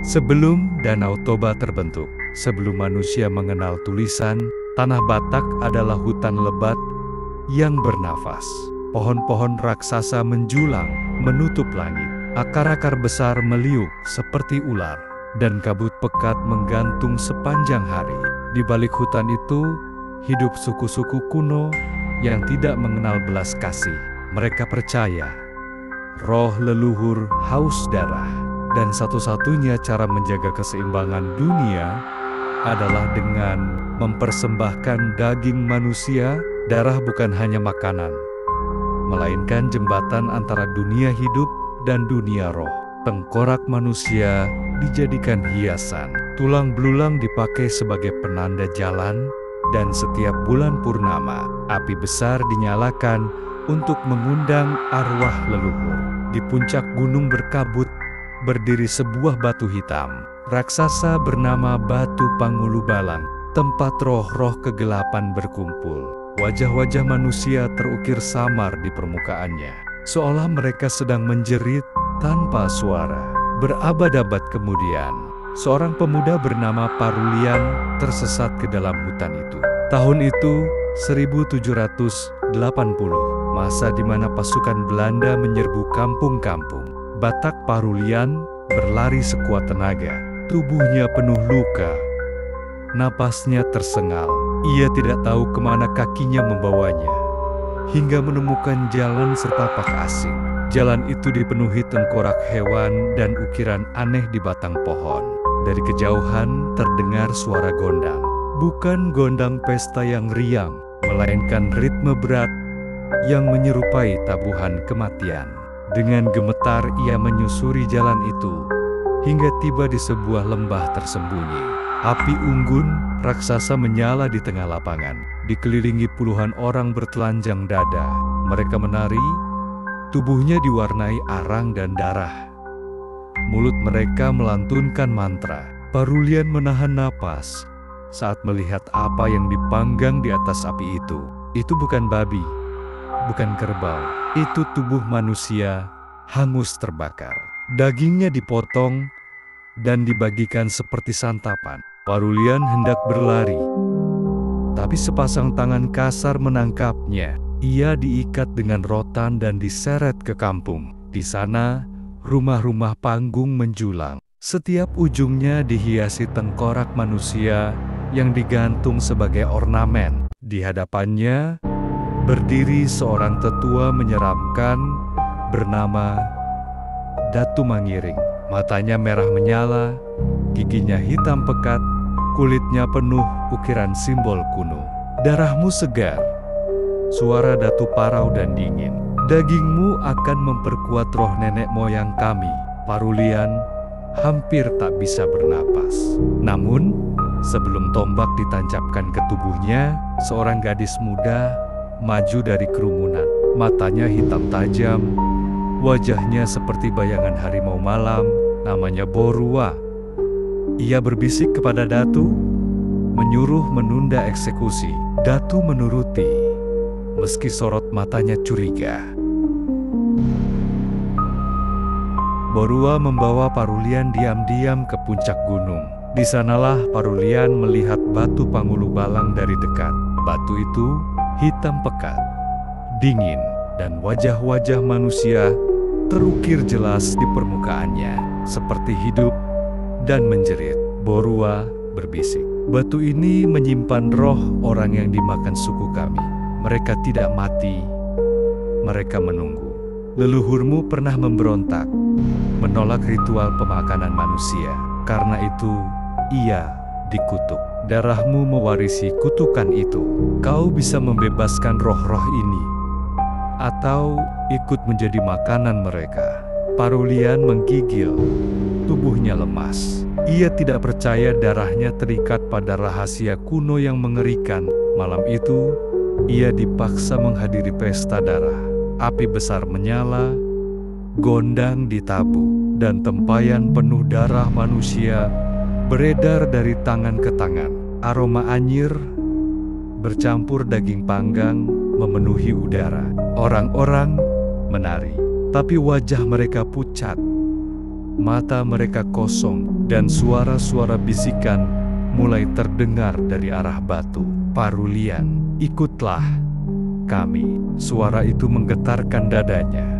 Sebelum Danau Toba terbentuk, sebelum manusia mengenal tulisan, tanah Batak adalah hutan lebat yang bernafas. Pohon-pohon raksasa menjulang, menutup langit. Akar-akar besar meliuk seperti ular, dan kabut pekat menggantung sepanjang hari. Di balik hutan itu, hidup suku-suku kuno yang tidak mengenal belas kasih. Mereka percaya, roh leluhur haus darah, dan satu-satunya cara menjaga keseimbangan dunia adalah dengan mempersembahkan daging manusia. Darah bukan hanya makanan, melainkan jembatan antara dunia hidup dan dunia roh. Tengkorak manusia dijadikan hiasan, tulang belulang dipakai sebagai penanda jalan, dan setiap bulan purnama, api besar dinyalakan untuk mengundang arwah leluhur. Di puncak gunung berkabut, berdiri sebuah batu hitam. Raksasa bernama Batu Pangulubalang, tempat roh-roh kegelapan berkumpul. Wajah-wajah manusia terukir samar di permukaannya, seolah mereka sedang menjerit tanpa suara. Berabad-abad kemudian, seorang pemuda bernama Parulian tersesat ke dalam hutan itu. Tahun itu 1780, masa di mana pasukan Belanda menyerbu kampung-kampung. Batak Parulian berlari sekuat tenaga, tubuhnya penuh luka, napasnya tersengal. Ia tidak tahu kemana kakinya membawanya, hingga menemukan jalan setapak asing. Jalan itu dipenuhi tengkorak hewan dan ukiran aneh di batang pohon. Dari kejauhan terdengar suara gondang. Bukan gondang pesta yang riang, melainkan ritme berat yang menyerupai tabuhan kematian. Dengan gemetar ia menyusuri jalan itu, hingga tiba di sebuah lembah tersembunyi. Api unggun raksasa menyala di tengah lapangan, dikelilingi puluhan orang bertelanjang dada. Mereka menari, tubuhnya diwarnai arang dan darah. Mulut mereka melantunkan mantra. Parulian menahan napas saat melihat apa yang dipanggang di atas api itu. Itu bukan babi, bukan kerbau. Itu tubuh manusia hangus terbakar. Dagingnya dipotong dan dibagikan seperti santapan. Parulian hendak berlari, tapi sepasang tangan kasar menangkapnya. Ia diikat dengan rotan dan diseret ke kampung. Di sana, rumah-rumah panggung menjulang. Setiap ujungnya dihiasi tengkorak manusia yang digantung sebagai ornamen. Di hadapannya, berdiri seorang tetua menyeramkan bernama Datu Mangiring. Matanya merah menyala, giginya hitam pekat, kulitnya penuh ukiran simbol kuno. Darahmu segar, suara Datu parau dan dingin. Dagingmu akan memperkuat roh nenek moyang kami. Parulian hampir tak bisa bernapas. Namun, sebelum tombak ditancapkan ke tubuhnya, seorang gadis muda maju dari kerumunan. Matanya hitam tajam, wajahnya seperti bayangan harimau malam. Namanya Borua. Ia berbisik kepada Datu, menyuruh menunda eksekusi. Datu menuruti, meski sorot matanya curiga. Borua membawa Parulian diam-diam ke puncak gunung. Di sanalah Parulian melihat Batu Pangulubalang dari dekat. Batu itu hitam pekat, dingin, dan wajah-wajah manusia terukir jelas di permukaannya, seperti hidup dan menjerit. Borua berbisik, batu ini menyimpan roh orang yang dimakan suku kami. Mereka tidak mati, mereka menunggu. Leluhurmu pernah memberontak, menolak ritual pemakanan manusia. Karena itu, ia dikutuk. Darahmu mewarisi kutukan itu. Kau bisa membebaskan roh-roh ini, atau ikut menjadi makanan mereka. Parulian menggigil, tubuhnya lemas. Ia tidak percaya darahnya terikat pada rahasia kuno yang mengerikan. Malam itu, ia dipaksa menghadiri pesta darah. Api besar menyala, gondang ditabuh, dan tempayan penuh darah manusia beredar dari tangan ke tangan. Aroma anyir bercampur daging panggang memenuhi udara. Orang-orang menari, tapi wajah mereka pucat, Mata mereka kosong dan suara-suara bisikan mulai terdengar dari arah batu. "Parulian, ikutlah kami." Suara itu menggetarkan dadanya,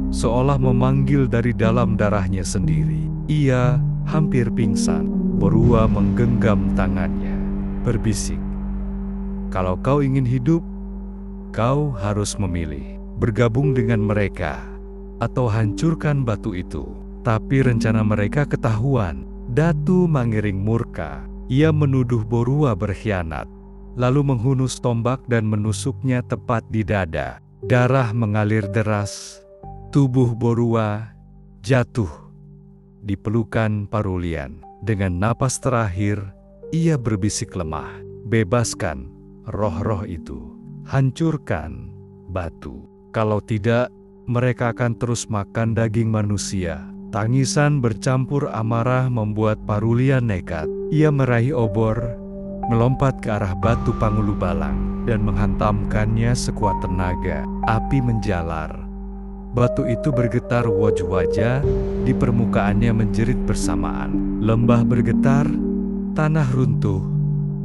seolah memanggil dari dalam darahnya sendiri. Ia hampir pingsan. Borua menggenggam tangannya, berbisik, "Kalau kau ingin hidup, kau harus memilih. Bergabung dengan mereka, atau hancurkan batu itu." Tapi rencana mereka ketahuan. Datu Mangiring murka. Ia menuduh Borua berkhianat, lalu menghunus tombak dan menusuknya tepat di dada. Darah mengalir deras. Tubuh Borua jatuh di pelukan Parulian. Dengan napas terakhir, ia berbisik lemah, "Bebaskan roh-roh itu. Hancurkan batu. Kalau tidak, mereka akan terus makan daging manusia." Tangisan bercampur amarah membuat Parulian nekat. Ia meraih obor, melompat ke arah batu Pangulubalang, dan menghantamkannya sekuat tenaga. Api menjalar. Batu itu bergetar waj-wajah, di permukaannya menjerit bersamaan. Lembah bergetar, tanah runtuh,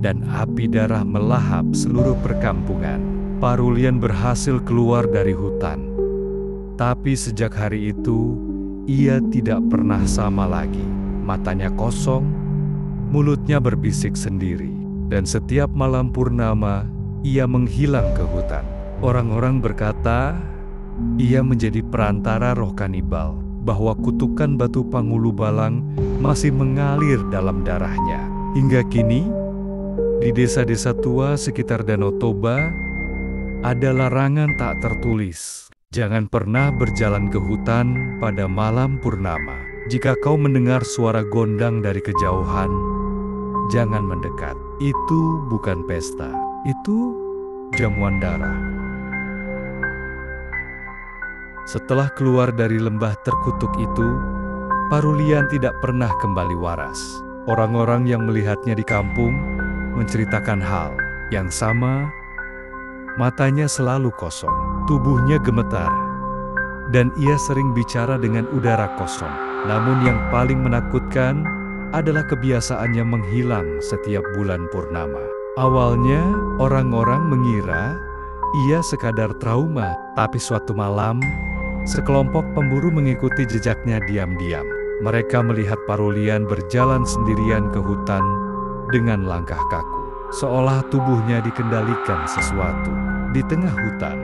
dan api darah melahap seluruh perkampungan. Parulian berhasil keluar dari hutan. Tapi sejak hari itu, ia tidak pernah sama lagi. Matanya kosong, mulutnya berbisik sendiri, dan setiap malam purnama, ia menghilang ke hutan. Orang-orang berkata, ia menjadi perantara roh kanibal, bahwa kutukan batu Pangulubalang masih mengalir dalam darahnya. Hingga kini, di desa-desa tua sekitar Danau Toba, ada larangan tak tertulis. Jangan pernah berjalan ke hutan pada malam purnama. Jika kau mendengar suara gondang dari kejauhan, jangan mendekat. Itu bukan pesta, itu jamuan darah. Setelah keluar dari lembah terkutuk itu, Parulian tidak pernah kembali waras. Orang-orang yang melihatnya di kampung menceritakan hal yang sama. Matanya selalu kosong, tubuhnya gemetar, dan ia sering bicara dengan udara kosong. Namun yang paling menakutkan adalah kebiasaannya menghilang setiap bulan purnama. Awalnya, orang-orang mengira ia sekadar trauma, tapi suatu malam, sekelompok pemburu mengikuti jejaknya diam-diam. Mereka melihat Parulian berjalan sendirian ke hutan dengan langkah kaku, seolah tubuhnya dikendalikan sesuatu. Di tengah hutan,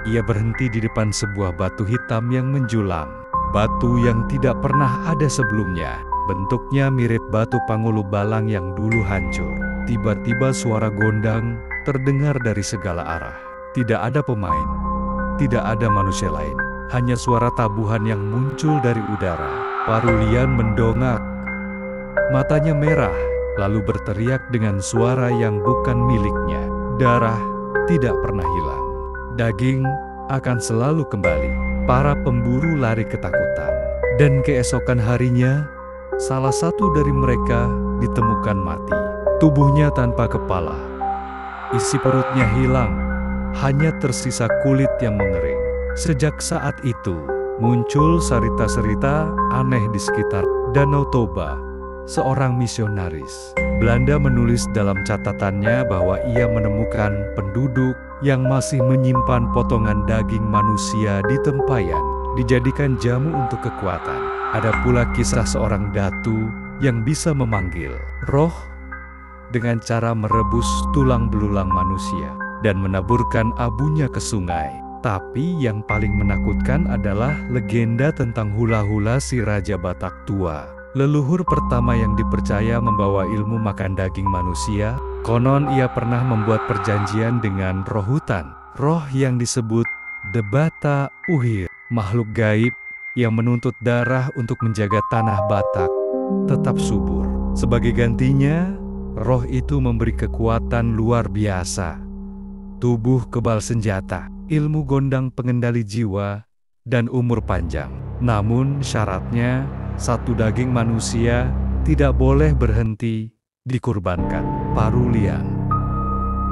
ia berhenti di depan sebuah batu hitam yang menjulang. Batu yang tidak pernah ada sebelumnya. Bentuknya mirip batu Pangulubalang yang dulu hancur. Tiba-tiba suara gondang terdengar dari segala arah. Tidak ada pemain, tidak ada manusia lain. Hanya suara tabuhan yang muncul dari udara. Parulian mendongak. Matanya merah, lalu berteriak dengan suara yang bukan miliknya. Darah tidak pernah hilang. Daging akan selalu kembali. Para pemburu lari ketakutan. Dan keesokan harinya, salah satu dari mereka ditemukan mati. Tubuhnya tanpa kepala. Isi perutnya hilang. Hanya tersisa kulit yang mengering. Sejak saat itu, muncul cerita-cerita aneh di sekitar Danau Toba. Seorang misionaris Belanda menulis dalam catatannya bahwa ia menemukan penduduk yang masih menyimpan potongan daging manusia di tempayan, dijadikan jamu untuk kekuatan. Ada pula kisah seorang datu yang bisa memanggil roh dengan cara merebus tulang belulang manusia dan menaburkan abunya ke sungai. Tapi yang paling menakutkan adalah legenda tentang hula-hula si Raja Batak tua. Leluhur pertama yang dipercaya membawa ilmu makan daging manusia. Konon ia pernah membuat perjanjian dengan roh hutan, roh yang disebut Debata Uhir, makhluk gaib yang menuntut darah untuk menjaga tanah Batak tetap subur. Sebagai gantinya, roh itu memberi kekuatan luar biasa, tubuh kebal senjata, ilmu gondang pengendali jiwa, dan umur panjang. Namun syaratnya, satu daging manusia tidak boleh berhenti dikurbankan. Parulian,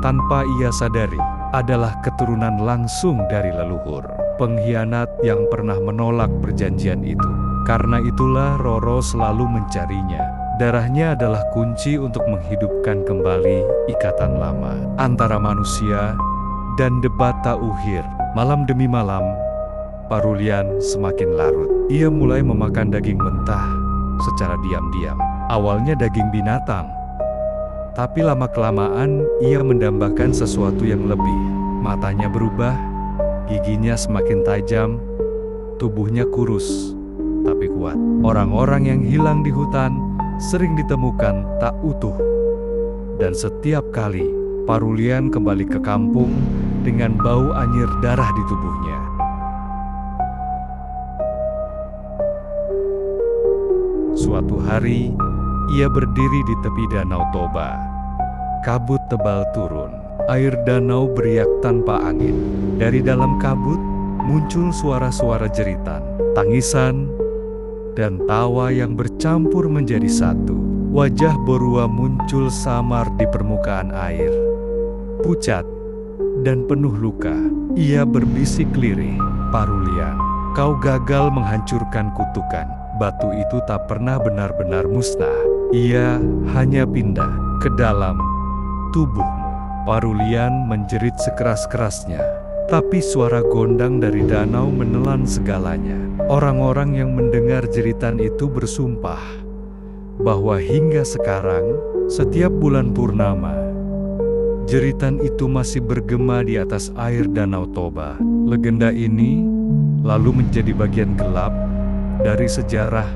tanpa ia sadari, adalah keturunan langsung dari leluhur pengkhianat yang pernah menolak perjanjian itu. Karena itulah Roro selalu mencarinya. Darahnya adalah kunci untuk menghidupkan kembali ikatan lama antara manusia dan Debata Uhir. Malam demi malam, Parulian semakin larut. Ia mulai memakan daging mentah secara diam-diam. Awalnya daging binatang, tapi lama-kelamaan ia mendambakan sesuatu yang lebih. Matanya berubah, giginya semakin tajam, tubuhnya kurus tapi kuat. Orang-orang yang hilang di hutan sering ditemukan tak utuh. Dan setiap kali Parulian kembali ke kampung dengan bau anyir darah di tubuhnya. Suatu hari, ia berdiri di tepi Danau Toba. Kabut tebal turun. Air danau beriak tanpa angin. Dari dalam kabut muncul suara-suara jeritan, tangisan, dan tawa yang bercampur menjadi satu. Wajah Borua muncul samar di permukaan air, pucat dan penuh luka. Ia berbisik lirih, "Parulian, kau gagal menghancurkan kutukan. Batu itu tak pernah benar-benar musnah. Ia hanya pindah ke dalam tubuhmu." Parulian menjerit sekeras-kerasnya, tapi suara gondang dari danau menelan segalanya. Orang-orang yang mendengar jeritan itu bersumpah bahwa hingga sekarang, setiap bulan purnama, jeritan itu masih bergema di atas air Danau Toba. Legenda ini lalu menjadi bagian gelap dari sejarah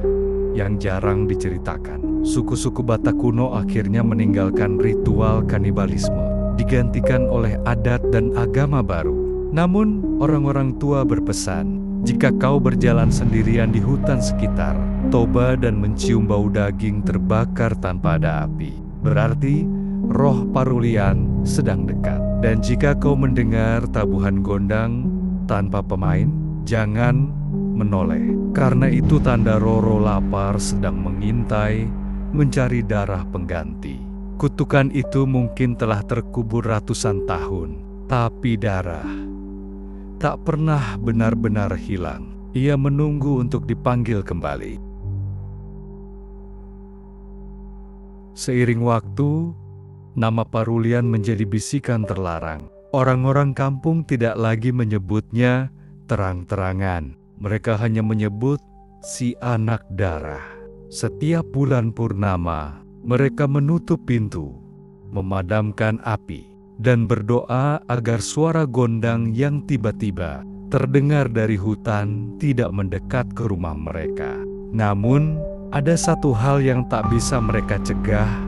yang jarang diceritakan. Suku-suku Batak kuno akhirnya meninggalkan ritual kanibalisme, digantikan oleh adat dan agama baru. Namun, orang-orang tua berpesan, jika kau berjalan sendirian di hutan sekitar Toba dan mencium bau daging terbakar tanpa ada api, berarti roh Parulian sedang dekat. Dan jika kau mendengar tabuhan gondang tanpa pemain, jangan menoleh. Karena itu tanda Roro lapar sedang mengintai, mencari darah pengganti. Kutukan itu mungkin telah terkubur ratusan tahun, tapi darah tak pernah benar-benar hilang. Ia menunggu untuk dipanggil kembali. Seiring waktu, nama Parulian menjadi bisikan terlarang. Orang-orang kampung tidak lagi menyebutnya terang-terangan. Mereka hanya menyebut si anak darah. Setiap bulan purnama, mereka menutup pintu, memadamkan api, dan berdoa agar suara gondang yang tiba-tiba terdengar dari hutan tidak mendekat ke rumah mereka. Namun, ada satu hal yang tak bisa mereka cegah.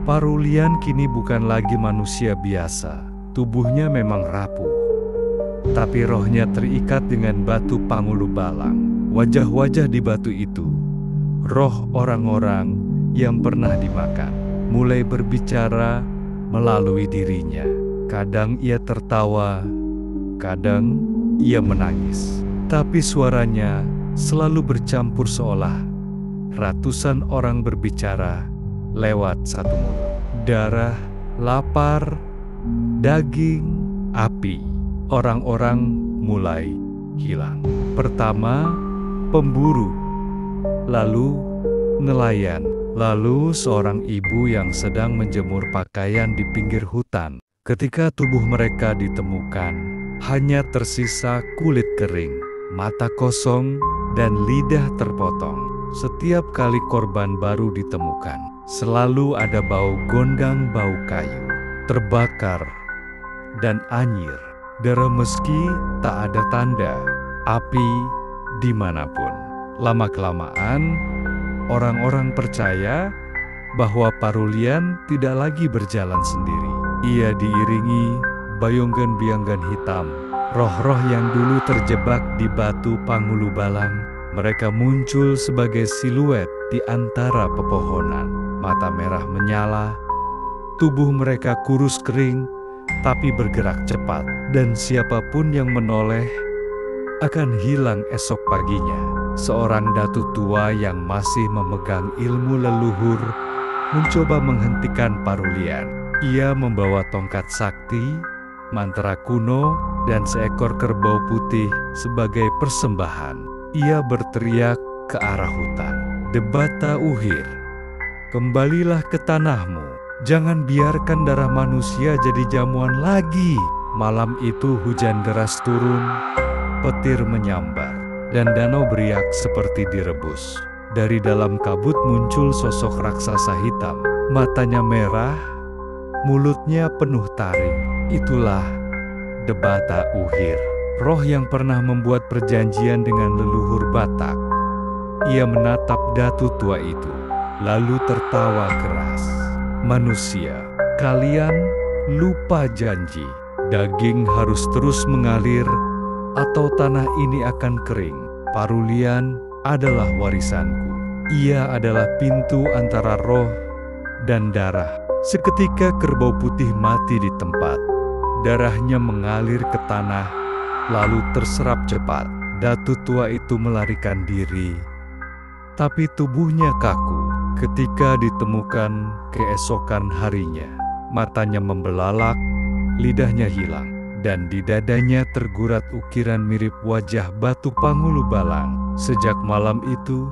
Parulian kini bukan lagi manusia biasa. Tubuhnya memang rapuh, tapi rohnya terikat dengan batu Pangulu Balang. Wajah-wajah di batu itu, roh orang-orang yang pernah dimakan, mulai berbicara melalui dirinya. Kadang ia tertawa, kadang ia menangis. Tapi suaranya selalu bercampur seolah ratusan orang berbicara lewat satu mulut. Darah, lapar, daging, api. Orang-orang mulai hilang. Pertama, pemburu, lalu nelayan, lalu seorang ibu yang sedang menjemur pakaian di pinggir hutan. Ketika tubuh mereka ditemukan, hanya tersisa kulit kering, mata kosong, dan lidah terpotong. Setiap kali korban baru ditemukan, selalu ada bau gondang, bau kayu terbakar, dan anyir. Darah meski tak ada tanda api dimanapun. Lama-kelamaan, orang-orang percaya bahwa Parulian tidak lagi berjalan sendiri. Ia diiringi bayonggan-bianggan hitam, roh-roh yang dulu terjebak di batu Pangulu Balang. Mereka muncul sebagai siluet di antara pepohonan. Mata merah menyala, tubuh mereka kurus kering, tapi bergerak cepat. Dan siapapun yang menoleh akan hilang esok paginya. Seorang datu tua yang masih memegang ilmu leluhur mencoba menghentikan Parulian. Ia membawa tongkat sakti, mantra kuno, dan seekor kerbau putih sebagai persembahan. Ia berteriak, ke arah hutan. Debata uhir, kembalilah ke tanahmu. Jangan biarkan darah manusia jadi jamuan lagi. Malam itu hujan deras turun, petir menyambar, dan danau beriak seperti direbus. Dari dalam kabut muncul sosok raksasa hitam. Matanya merah, mulutnya penuh taring. Itulah Debata Uhir, roh yang pernah membuat perjanjian dengan leluhur Batak. Ia menatap datu tua itu, lalu tertawa keras. Manusia, kalian lupa janji. Daging harus terus mengalir, atau tanah ini akan kering. Parulian adalah warisanku. Ia adalah pintu antara roh dan darah. Seketika kerbau putih mati di tempat. Darahnya mengalir ke tanah, lalu terserap cepat. Datu tua itu melarikan diri, tapi tubuhnya kaku. Ketika ditemukan keesokan harinya, matanya membelalak, lidahnya hilang, dan di dadanya tergurat ukiran mirip wajah Batu Pangulubalang. Sejak malam itu,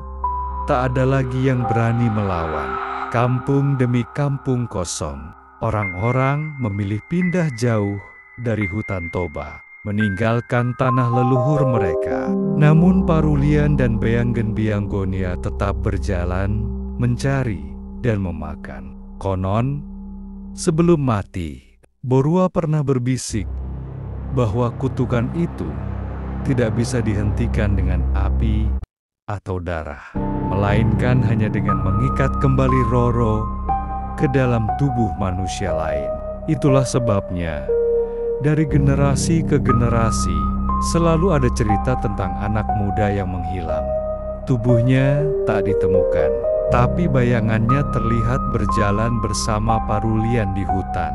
tak ada lagi yang berani melawan. Kampung demi kampung kosong. Orang-orang memilih pindah jauh dari hutan Toba, meninggalkan tanah leluhur mereka. Namun Parulian dan Bayanggen Bianggonia tetap berjalan, mencari dan memakan. Konon, sebelum mati, Borua pernah berbisik bahwa kutukan itu tidak bisa dihentikan dengan api atau darah, melainkan hanya dengan mengikat kembali Roro ke dalam tubuh manusia lain. Itulah sebabnya, dari generasi ke generasi, selalu ada cerita tentang anak muda yang menghilang. Tubuhnya tak ditemukan, tapi bayangannya terlihat berjalan bersama Parulian di hutan.